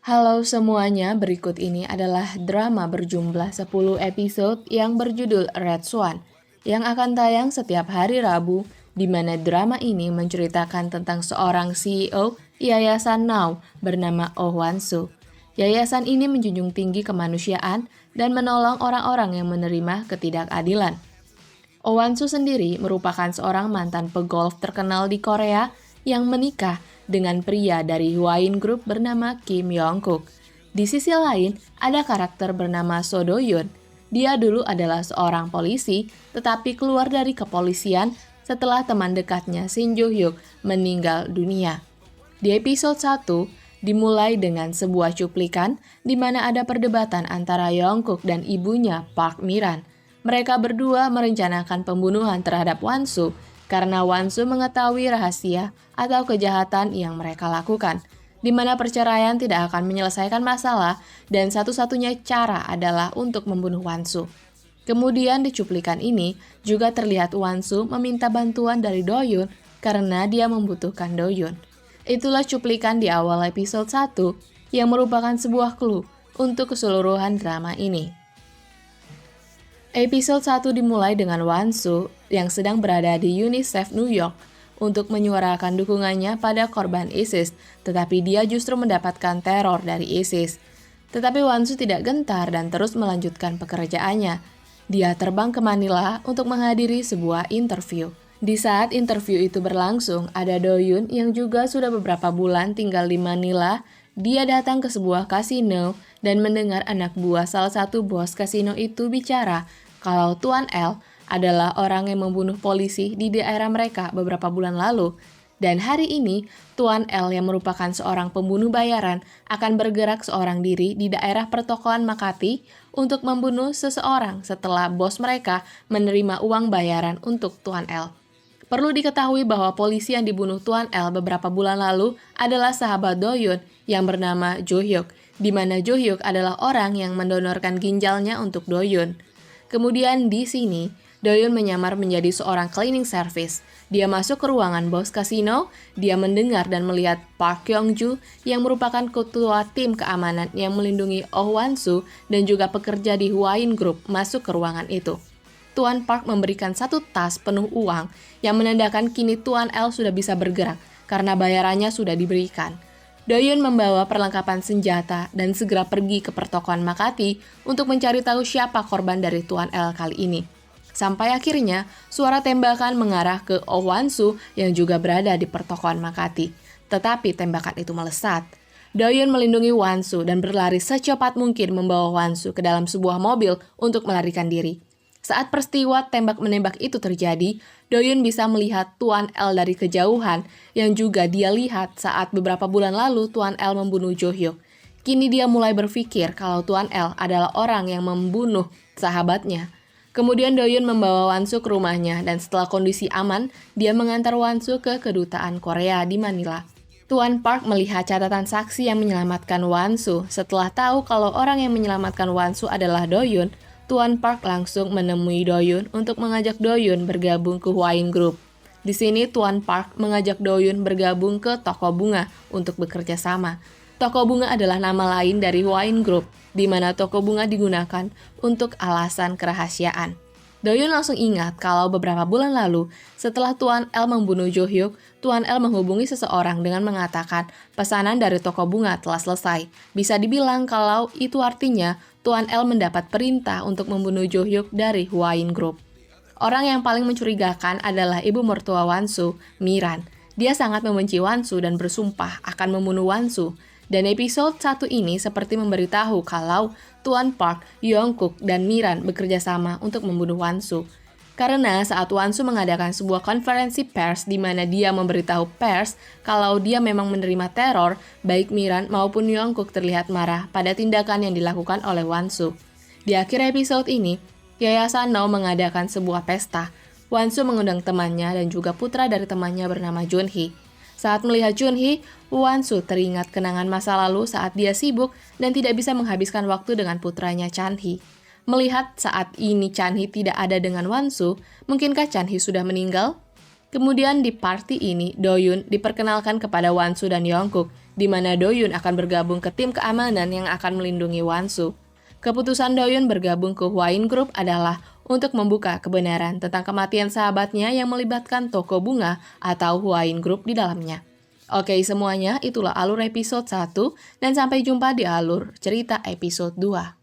Halo semuanya, berikut ini adalah drama berjumlah 10 episode yang berjudul Red Swan yang akan tayang setiap hari Rabu, di mana drama ini menceritakan tentang seorang CEO Yayasan Now bernama Oh Wan-soo. Yayasan ini menjunjung tinggi kemanusiaan dan menolong orang-orang yang menerima ketidakadilan. Oh Wan-soo sendiri merupakan seorang mantan pegolf terkenal di Korea yang menikah dengan pria dari Hwain Group bernama Kim Yong-kook. Di sisi lain, ada karakter bernama So Do-yoon. Dia dulu adalah seorang polisi, tetapi keluar dari kepolisian setelah teman dekatnya Shin Jo-hyuk meninggal dunia. Di episode 1, dimulai dengan sebuah cuplikan di mana ada perdebatan antara Yong-kook dan ibunya Park Miran. Mereka berdua merencanakan pembunuhan terhadap Wan-soo karena Wan-soo mengetahui rahasia atau kejahatan yang mereka lakukan, di mana perceraian tidak akan menyelesaikan masalah dan satu-satunya cara adalah untuk membunuh Wan-soo. Kemudian di cuplikan ini juga terlihat Wan-soo meminta bantuan dari Do-yoon karena dia membutuhkan Do-yoon. Itulah cuplikan di awal episode 1 yang merupakan sebuah clue untuk keseluruhan drama ini. Episode 1 dimulai dengan Wan-soo yang sedang berada di UNICEF New York untuk menyuarakan dukungannya pada korban ISIS, tetapi dia justru mendapatkan teror dari ISIS. Tetapi Wan-soo tidak gentar dan terus melanjutkan pekerjaannya. Dia terbang ke Manila untuk menghadiri sebuah interview. Di saat interview itu berlangsung, ada Do-yoon yang juga sudah beberapa bulan tinggal di Manila. Dia datang ke sebuah kasino dan mendengar anak buah salah satu bos kasino itu bicara kalau Tuan L adalah orang yang membunuh polisi di daerah mereka beberapa bulan lalu. Dan hari ini, Tuan L yang merupakan seorang pembunuh bayaran akan bergerak seorang diri di daerah pertokoan Makati untuk membunuh seseorang setelah bos mereka menerima uang bayaran untuk Tuan L. Perlu diketahui bahwa polisi yang dibunuh Tuan L beberapa bulan lalu adalah sahabat Do-yoon yang bernama Jo-hyuk, di mana Jo-hyuk adalah orang yang mendonorkan ginjalnya untuk Do-yoon. Kemudian di sini, Do-yoon menyamar menjadi seorang cleaning service. Dia masuk ke ruangan bos kasino, dia mendengar dan melihat Park Kyung-joo yang merupakan ketua tim keamanan yang melindungi Oh Wan-soo dan juga pekerja di Hwain Group masuk ke ruangan itu. Tuan Park memberikan satu tas penuh uang yang menandakan kini Tuan L sudah bisa bergerak karena bayarannya sudah diberikan. Do-yoon membawa perlengkapan senjata dan segera pergi ke pertokoan Makati untuk mencari tahu siapa korban dari Tuan L kali ini. Sampai akhirnya, suara tembakan mengarah ke Oh Wan-soo yang juga berada di pertokoan Makati. Tetapi tembakan itu melesat. Do-yoon melindungi Wan-soo dan berlari secepat mungkin membawa Wan-soo ke dalam sebuah mobil untuk melarikan diri. Saat peristiwa tembak-menembak itu terjadi, Do-yoon bisa melihat Tuan L dari kejauhan yang juga dia lihat saat beberapa bulan lalu Tuan L membunuh Jo-hyuk. Kini dia mulai berpikir kalau Tuan L adalah orang yang membunuh sahabatnya. Kemudian Do-yoon membawa Wan-soo ke rumahnya dan setelah kondisi aman, dia mengantar Wan-soo ke kedutaan Korea di Manila. Tuan Park melihat catatan saksi yang menyelamatkan Wan-soo. Setelah tahu kalau orang yang menyelamatkan Wan-soo adalah Do-yoon, Tuan Park langsung menemui Do-yoon untuk mengajak Do-yoon bergabung ke Hwain Group. Di sini Tuan Park mengajak Do-yoon bergabung ke toko bunga untuk bekerja sama. Toko bunga adalah nama lain dari Hwain Group, di mana toko bunga digunakan untuk alasan kerahasiaan. Do-yoon langsung ingat kalau beberapa bulan lalu, setelah Tuan L membunuh Jo-hyuk, Tuan L menghubungi seseorang dengan mengatakan pesanan dari toko bunga telah selesai. Bisa dibilang kalau itu artinya Tuan L mendapat perintah untuk membunuh Jo-hyuk dari Hwain Group. Orang yang paling mencurigakan adalah ibu mertua Wan-soo, Miran. Dia sangat membenci Wan-soo dan bersumpah akan membunuh Wan-soo. Dan episode 1 ini seperti memberitahu kalau Tuan Park, Yong-kook, dan Miran bekerja sama untuk membunuh Wan-soo. Karena saat Wan-soo mengadakan sebuah konferensi pers di mana dia memberitahu pers kalau dia memang menerima teror, baik Miran maupun Yong-kook terlihat marah pada tindakan yang dilakukan oleh Wan-soo. Di akhir episode ini, Yayasan Now mengadakan sebuah pesta. Wan-soo mengundang temannya dan juga putra dari temannya bernama Jun-hee. Saat melihat Jun-hee, Wan-soo teringat kenangan masa lalu saat dia sibuk dan tidak bisa menghabiskan waktu dengan putranya Chan-hee. Melihat saat ini Chan-hee tidak ada dengan Wan-soo, mungkinkah Chan-hee sudah meninggal? Kemudian di party ini, Doyun diperkenalkan kepada Wansu dan Yongkook, di mana Doyun akan bergabung ke tim keamanan yang akan melindungi Wansu. Keputusan Doyun bergabung ke Hwain Group adalah untuk membuka kebenaran tentang kematian sahabatnya yang melibatkan toko bunga atau Hwain Group di dalamnya. Oke semuanya, itulah alur episode 1 dan sampai jumpa di alur cerita episode 2.